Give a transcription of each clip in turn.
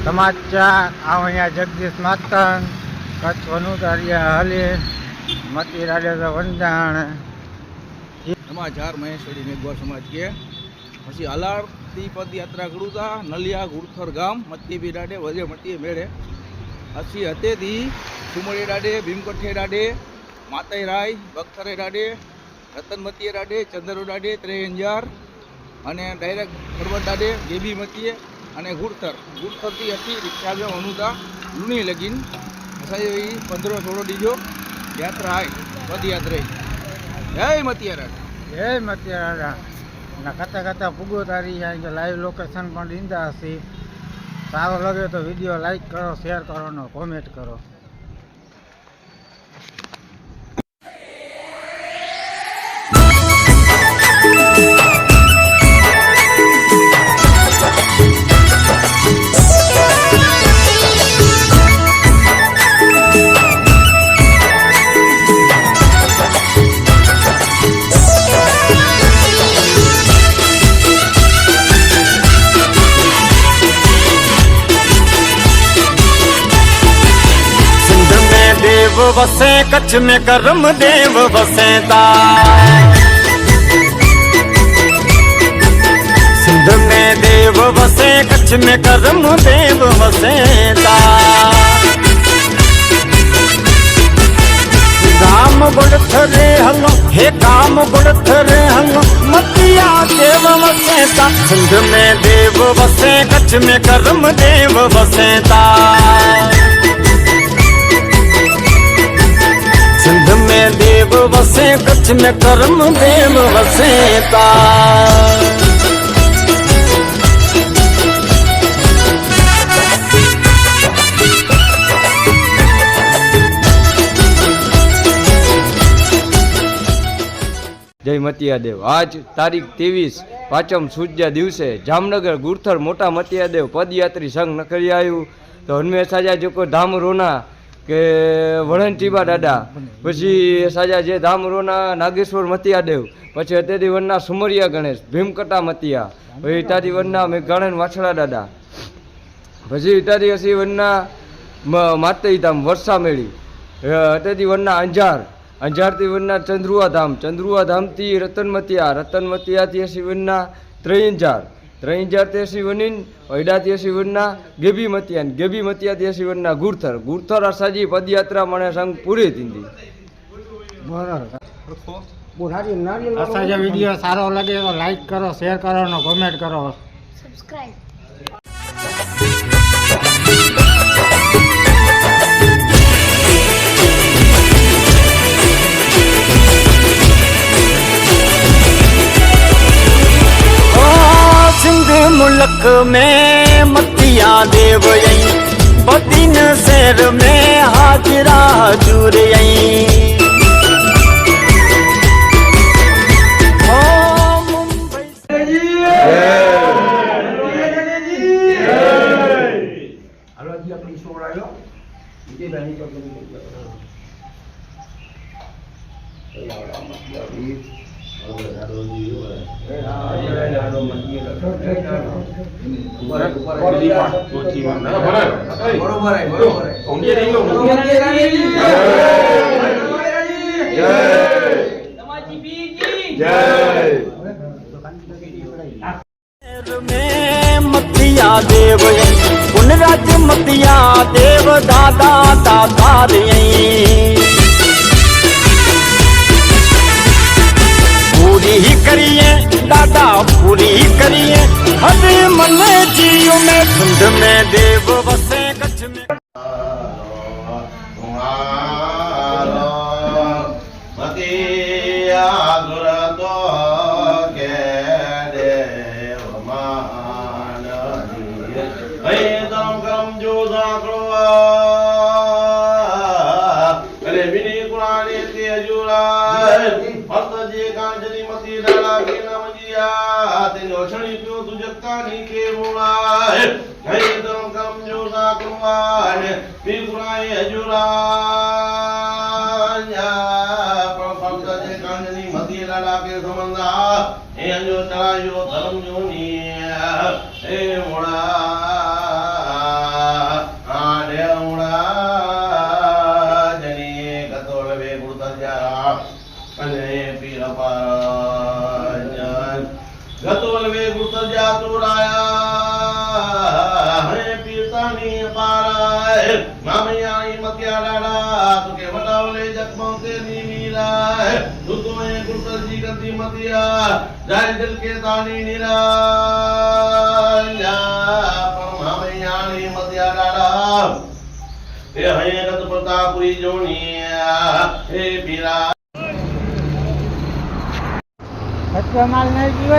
સમાચાર અહીંયા જગદીશ માતન કચ્છ વનુતારિયા હાલે મતી રાડે વંદાણ समाचार महेश्वरी मेघवार समाज के પછી અલારથી પદયાત્રા કરુતા નલિયા ગુરથર ગામ મત્તી બિરાડે વજે મત્તી મેળે અસી હતેથી સુમળે રાડે ભીમકઠે રાડે માતઈ રાય બખતરે રાડે રતનમતીએ રાડે ચંદરો રાડે ત્રેંજાર અને ડાયરેક્ટ ખરવડ રાડે ગેબી મતીએ અને ગુરથરથી અસી રિક્ષા અનુતા લૂણી લગીન અસાઈ 15-16 ડીજો યાત્રા આય પદયાત્રા જય મતિયારા જય મતિયારા ના કતા કતા પૂગો તારી અહીં લાઈવ લોકેશન પણ દીંદા હશે. સારો લાગે તો વિડીયો લાઈક કરો, શેર કરો ને કોમેન્ટ કરો. वसे कच्छ में करम देव वसेता सिंध में देव वसे कच्छ में करम देव वसेता गाम गुड़थरे हलो हे गाम गुड़थरे हलो मतिया देव वसेता सिंध में देव वसे कच्छ में करम देव वसेता सिंध में देव वसे कच्छ में करम देव वसेता जय मतियादेव। आज तारीख 23 पाचम सूज्या दिवसे जामनगर गुरथर मोटा मतियादेव पदयात्री संघ नकरी आयु तो उनमें साजा जो को धाम रोना के वणनटीबा दादा पछी साजा जे धाम रोना नागेश्वर मतियादेव पछी अतेदी वनना सुमरिया गणेश भीमकटा मतिया पछी इटादी वनना मेघाणन वाछड़ा दादा पछी इटादी असी वनना मातई धाम वर्षा मेળી अतेदी वनना अंजार थी वनना चंद्रुआ धाम थी रतनमतिया थी असी वनना त्रेंजार थी असी वनिन वैडा थी असी वनना गेबी मतिया थी असी वनना गुरथर असाजी पदयात्रा मने संग पूरी थींदी। असांजो विडियो सारो लगे तो लाइक करो, शेयर करो ने कमेंट करो, सब्सक्राइब। सिंध मुल्क में मतिया देव यई बदीन शहर में हाजरा हजूर यई मतिया देव पुनराज मतिया देव दादा पूरी ही करिए दादा पूरी ही करिए हर मन जियो में सिंध में देव वसे कच्छ में મીરાય મામૈયાણી મતિયા રાડા તું કે વટાવલે જગમો તેની મીરાય તું તો એ ગુરતરજી ગંદી મતિયા જાય દિલ કે તાની નિરાય મામૈયાણી મતિયા રાડા એ હયગત પ્રતાપુરી જોનિયા હે પીરા कच्चा माल नहीं पीवा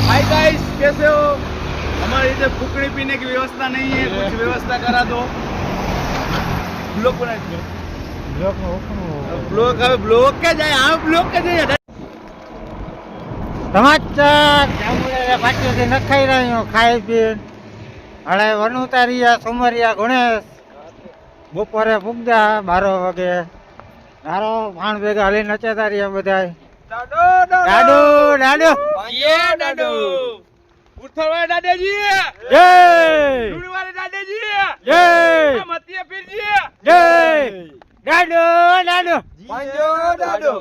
हाय गाइस, कैसे हो? हमारे इधर फुकड़ी पीने की व्यवस्था नहीं है, कुछ व्यवस्था करा दो। ब्लॉग बना दो। ब्लॉग क्या जाए? हाँ ब्लॉग क्या जाए? समाचार पाछे न खाई रही हूँ खाई पी हड़े वन उतारिया सोमरिया गणेश बपोरे पुगदा 12 वागे नारो भाण भेगा हली नचाता रहिया बधाय डाडो डाडो डाडो ये डाडो उठर वाले दादा जी, जय डूडी वाले दादा जी, जय मतिया पीर जी, जय डाडो डाडो पंजो डाडो।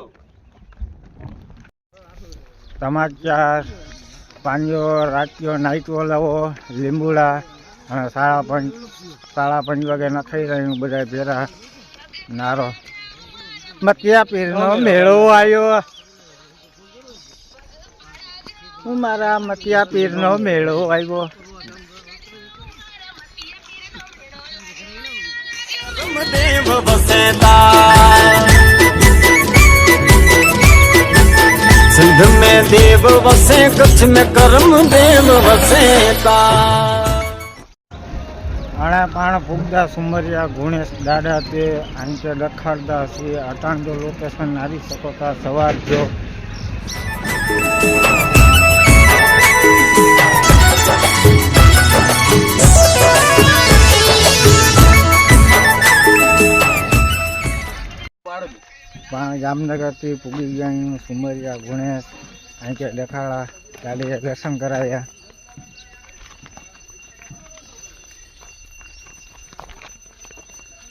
समाचार પાંજો રાત્યો નાઈટો લાવો લીંબુડા અને 5:30 વાગે નખાઈ રહ્યું બધા ભેરા નારો મતિયા પીરનો મેળો આવ્યો હું મારા મતિયા પીરનો મેળો આવ્યો देव बसेता सिंध में देव वसे कच्छ में कर्म देव वसेता આણા પાણ ફૂગદા સુમરિયા ગુણેશ દાદા તે આંચે દખાડતા છે અટાણ જો લોકેશન આવી શકો તા સવાર જો જામનગર થી પૂગી ગયા સુમરિયા ગુણેશ આંચે દેખાડા ગાડીએ દર્શન કરાયા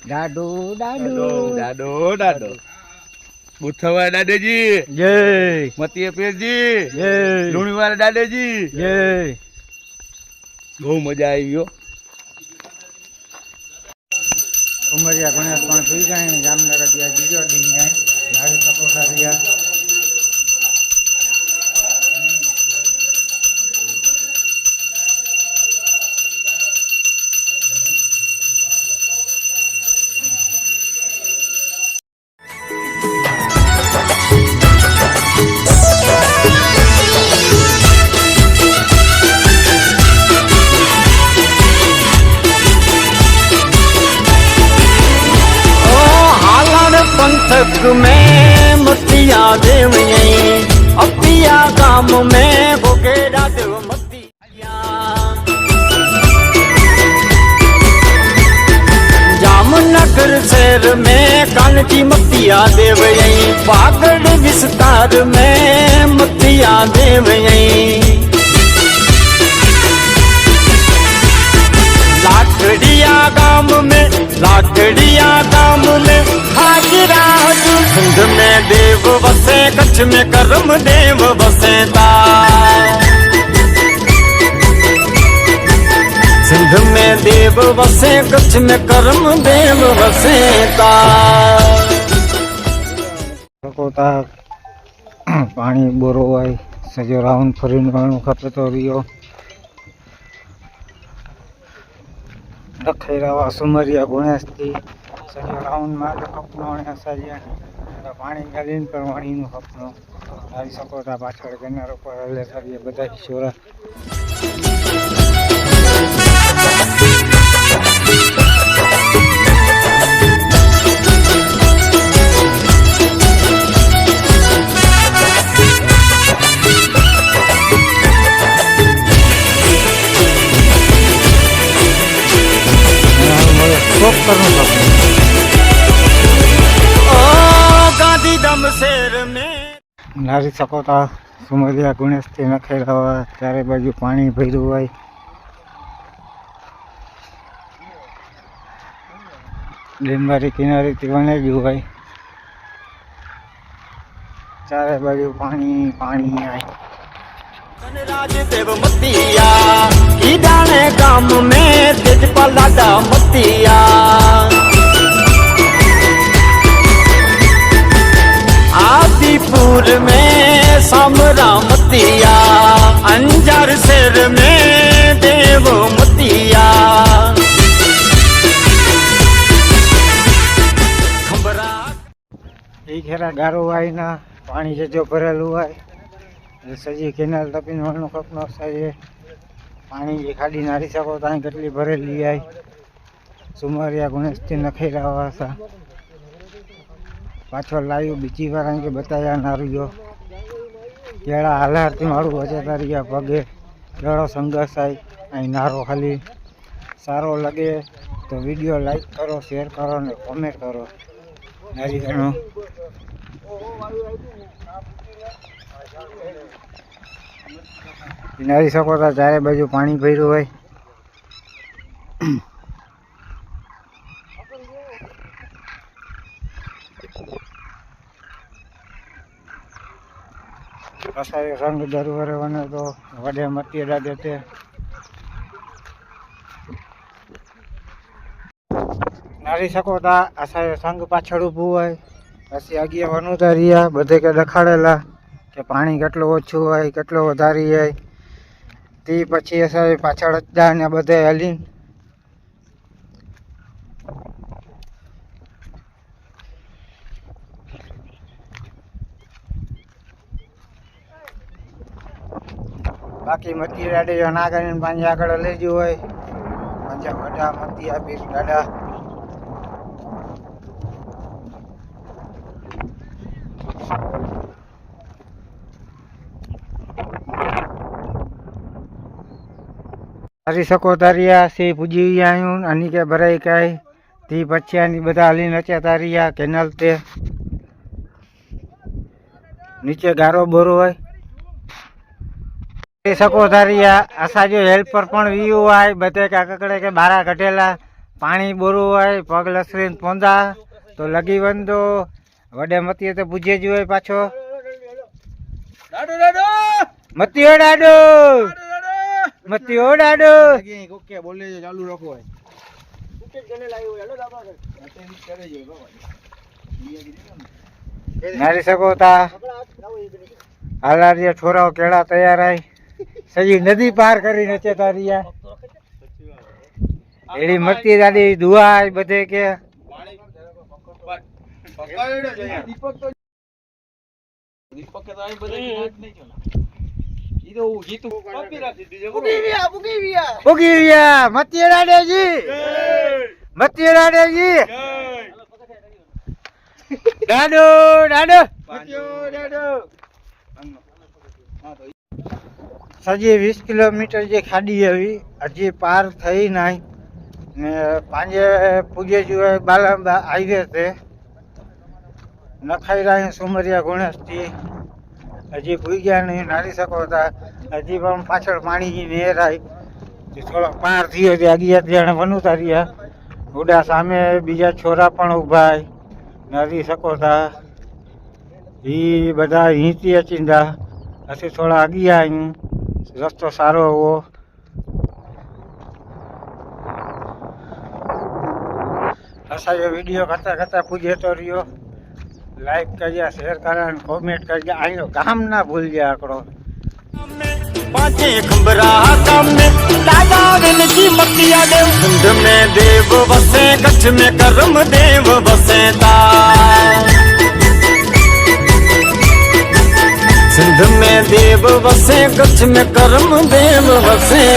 डाडो डाडो डाडो डाडो बुथर वाले दादा जी, जय मतिया पीर जी, जय डूडी वाले दादा जी, जय बहुत मजा आई हो। उमरिया गणेश पण थी गए जामनगर दिया जीजो दी है लागे सपोटा दिया पंथक में मतिया देव अपिया गाम में गोगेड़ा देव मतिया जामनगर शहर में कानजी मतिया देव पागड़ विस्तार में मतिया देव लाकड़िया गाम में हाजिरा सिंध में देव वसे कच्छ में कर्म देव वसेता सिंध में देव वसे कच्छ में कर्म देव वसेता सकोता पानी बोरवाय सजो राउंड फरीने वाणो खपे तो रियो रखे रवा सुमरिया गुणेश थी सजो राउंड मार खपनो ने सजे पानी गालीन पर वाणी नु खपनो આવી શકો તા પાછળ કિનારો પર હલે કરીએ બધા છોરા गांधीधाम शहर में નારી શકો તા સુમરિયા ગુણેશથી નખેલા હોય ચારે બાજુ પાણી ભર્યું હોય ડેમબારી કિનારેથી વણેલું હોય ચારે બાજુ પાણી પાણી આય धनराज देव मतिया ईडाने गाम में तेजपाल लाडा मतिया गुड़थर में देव मतिया खंबरा એ ખેરા ગારો આવીને પાણી જજો ભરેલું હોય સજી કેનાલ તપીને વળનું કપનો છે પાણી જે ખાડી નારી શકો ત્યાં કેટલી ભરેલી આવી સુમરિયા ગણેશથી નખાઈ રહ્યા હતા પાછળ લાવ્યું બીજી વાર અહીં કે બતાવ્યા નારીઓ કેળા હાલારથી મારું વચેતા રહ્યા પગે દડો સંઘર્ષાય અહીં નારો ખાલી સારો લાગે તો વિડીયો લાઈક કરો શેર કરો ને કોમેન્ટ કરો નારી ગણો નારી શકો તો ચારે બાજુ પાણી ભર્યું હોય અસાય સંગ દરવારે વને તો વડે મતિયડા દેતે નારી શકો તા અસાય સંગ પાછળ ઊભું હોય પછી આગિયા વનુતા રહ્યા બધે કે દેખાડેલા કે પાણી કેટલું ઓછું હોય કેટલું વધારે હોય તે પછી અસાય પાછળ જ જાય ને બધે હલીને બાકી મતી દાડે ના કરીને પાંજે આગળ લઈ જવું હોય પાંજા વડા મતી આપીશ દાડા હરી શકો તારિયા સે પૂજી આવ્યું આની કે ભરાઈ કાંઈ તે પછી આની બધા હાલી નચ્યા તારિયા કેનાલ તે નીચે ગારો બોરો હોય શકો તારિયા આશા જો હેલ્પર પણ વીયું હોય બધે કાકડે કે બારા કઢેલા પાણી બોરું હોય પગ લસરીને પોંદા તો લગી વંદો વડે મતીએ તો પૂજે જ હોય પાછો મતીઓ ડાડો મતીઓ ડાડો ઓકે બોલે ચાલુ રાખો નારી શકો તા હાલારિયા છોરાઓ કેળા તૈયાર આય સજી નદી પાર કરીને ચેતા રહ્યા એડી મરતી દાદી દુઆ બધે કે ઉગીરિયા મતી રાડેજી મતી રાડેજી દાડો દાડો સજી 20 કિલોમીટર જે ખાડી આવી હજી પાર થઈ નહીં ને પાંજે પૂજે જોઈએ બાલાંબા હાઈવે તે નખાઈ રહ્યા સુમરિયા ગુણેશથી હજી પૂગ્યા નહીં નારી શકો હતા હજી પણ પાછળ પાણીની નહેર આવી થોડોક પાર થયો તે આગિયા ત્યાં વનુતા રહ્યા ઉડા સામે બીજા છોરા પણ ઊભા નારી શકો હતા એ બધા અહીંથી અચીંદા પછી થોડા આગિયા અહીં રસ્તો સારો હોવો અસાયો વિડીયો કરતા કરતા પૂજે તો રહ્યો લાઈક કરજે શેર કરે કોમેન્ટ કરજે આનો ગામ ના ભૂલજે આકડો पांचे खंबरा काम में दादा विनती मतिया देव सिंध में देव बसे कच्छ में करम देव बसे सिंध में देव बसे कच्छ में करम देव बसे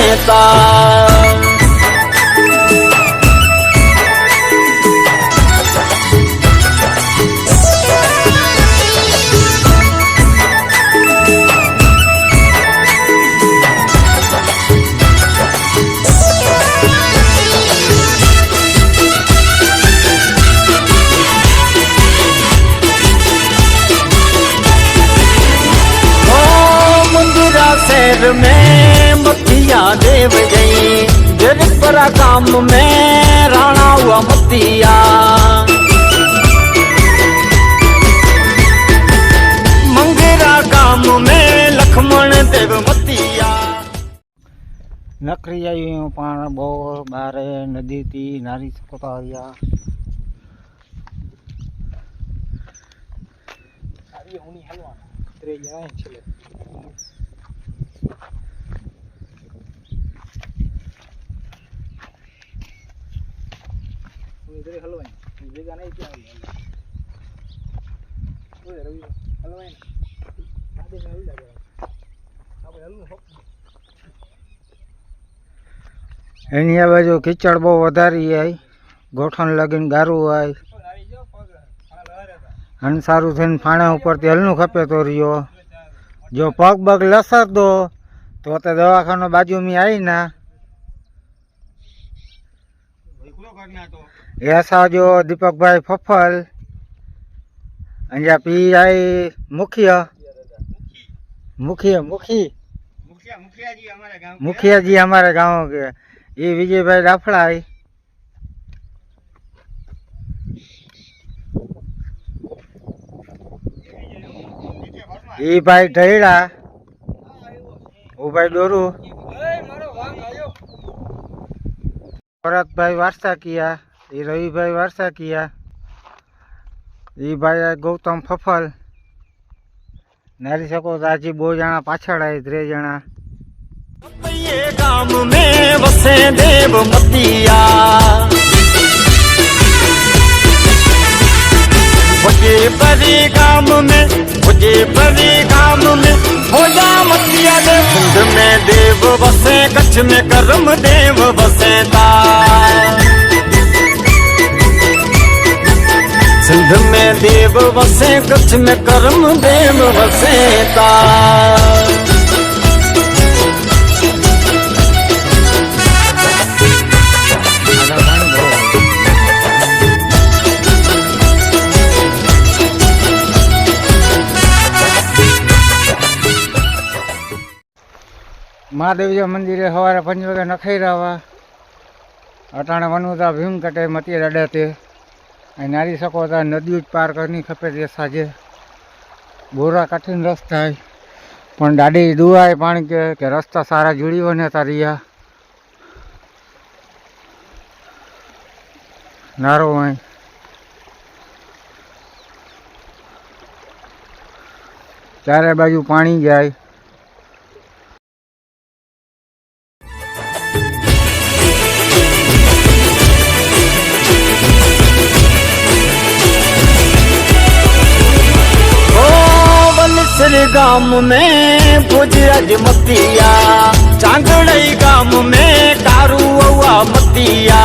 शहर में मतिया देव गई जरपरा काम में राणा हुआ मतिया मंगेरा काम में लक्ष्मण देव मतिया નકરી આવી પણ બહુ બારે નદીથી નારી શકતા આવ્યા એની આ બાજુ કીચડ બહુ વધારી જાય, ગોઠણ લગીને ગારું હોય, હંસારું થઈને ફાણા ઉપરથી હલનું ખપે તો રહ્યો. જો પગ બગ લસર દો તો દવાખાનો બાજુમાં આવી ના ऐसा जो दीपक भाई फफल अंजा पी आई मुखिया मुखिया मुखी मुखिया जी हमारे गांव के, ये विजय भाई राफड़ा है, ये भाई ढेड़ा, वो भाई डोरू, भरत भाई वारसा किया, ये रवि भाई वारसा किया, ये भाई गौतम फफल नारी सको राजी बो जना पाछड़ आई 3 जना. ये गाम में वसे देव मतिया मुझे परी गाम में भोजा मतिया देव सिंध में देव वसे कच्छ में करम देव वसेता सिंध में देव वसे कच्छ में करम देव वसेता. महादेव मंदिर सवारे 5 वागे नखाई रहा अटाणे वनुता भीम कटे मती रड़े थे नारी सको था नदी पार करनी खपे थे साजे बोरा कठिन रस्ता है पण डाडी दुआ है पानी के रस्ता सारा जुड़ी बने रिया नारो है चारे बाजू पानी जाए. गाम में भुजरज मतिया चांदड़ई गाम में कारू औआ मतिया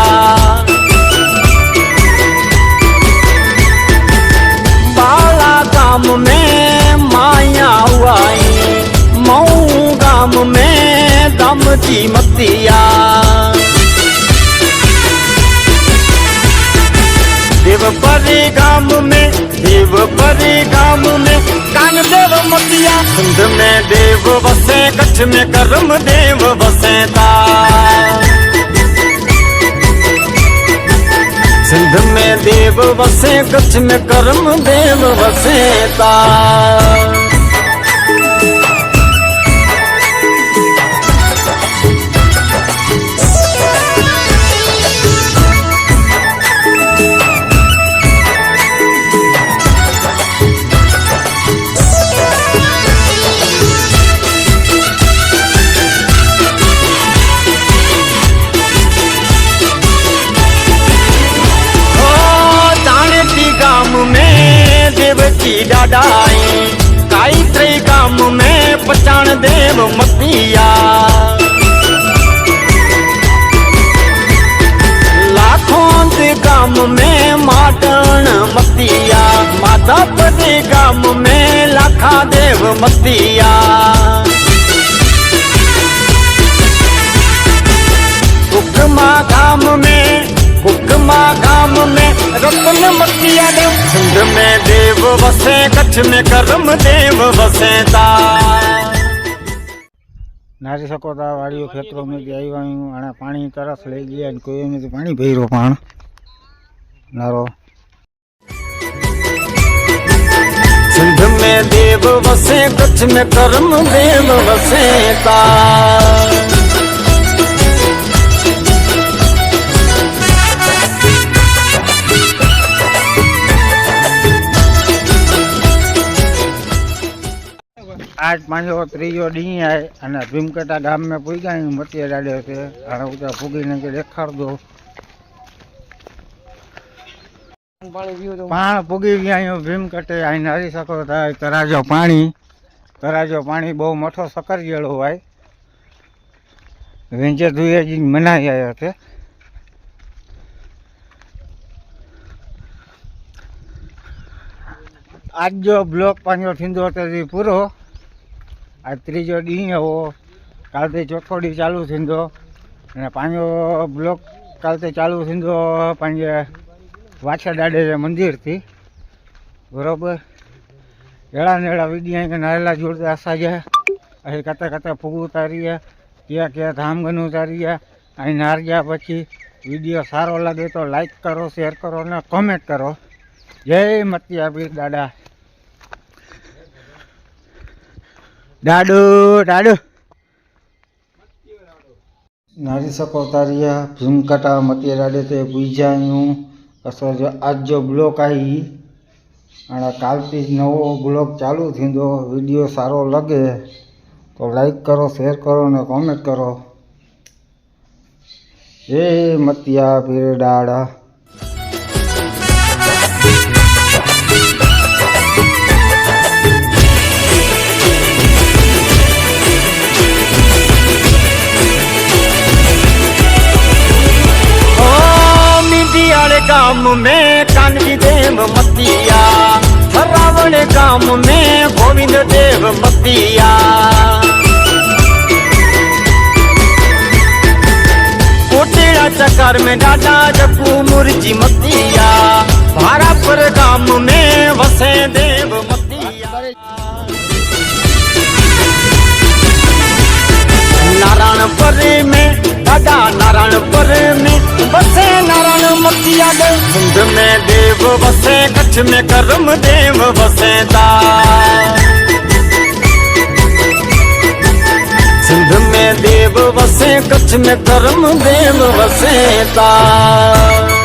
बाला गाम में माया हुआई मऊ गाम में दमजी मतिया देवपरी गाम में कान देव मतिया सिंध में देव वसे कच्छ में करम देव वसेता सिंध में देव वसे कच्छ में करम देव वसेता. डाडाई काई 3 गाम में पचान देव मतिया लाखों दे गाम में माटन मतिया माधवपति गाम में लाखा देव मतिया कुकमा गाम में रतन मतिया देव सिंध में देव वसे कच्छ में करम देव वसेता. नारी सको था वाड़ियों खेतरों में भी आई वयूं हाणे पानी तरस लई गया कोई में तो पानी भीरो पाण नारो. सिंध में देव वसे कच्छ में करम देव वसेता. आज पांचो 3जो डी है अने भीमकटा गाम में पूजा मतिया डाले थे हाणे उता पूगीने के देखाड़ दो. પાણ પૂગી ગયા અહીંયા ભીમકટે અહીં હરી શકો થાય તરાજો પાણી બહુ મોટો સકરિયેળો હોય વેંચે ધુયાજી મનાઈ આવ્યો છે આજ જો બ્લોક પાંચો થીંદો તેથી પૂરો આ ત્રીજો ડી એવો કાલથી ચોથો ડી ચાલુ થીંદો અને પાંચો બ્લોક કાલથી ચાલુ થીંદો પાંજે વાછા દાડે મંદિરથી બરોબર એળા નેળા વિડીયા કે નારેલા જોડતા સાજા અહીં કતા ફૂગું ઉતારીએ ક્યાં ધામ ગનું ઉતારીએ અહીં નાર્યા પછી વિડીયો સારો લાગે તો લાઈક કરો શેર કરો અને કોમેન્ટ કરો જય મતિયા પીર દાડા દાડુ નારી શકો તારિયા ભીમકટા મતિયા દાડે તે પૂજાયું અસર જો આજ જો બ્લોક આવી અને કાલથી જ નવો બ્લોગ ચાલુ થીંદો વિડીયો સારો લાગે તો લાઈક કરો શેર કરો અને કોમેન્ટ કરો એ મતિયા પીર દાડા गांव में कानजी देव मतिया रावण गांव में गोविंद देव मतिया कोटेड़ा चक्कर में डाडा जपू मुर्जी मतिया भारापुर गांव में वसे देव मतिया नारायणपुर में दादा नारायणपुर में बसे नारायण मतिया दे सिंध में देव बसे कच्छ में करम देव बसे ता सिंध में देव बसे कच्छ में करम देव बसे ता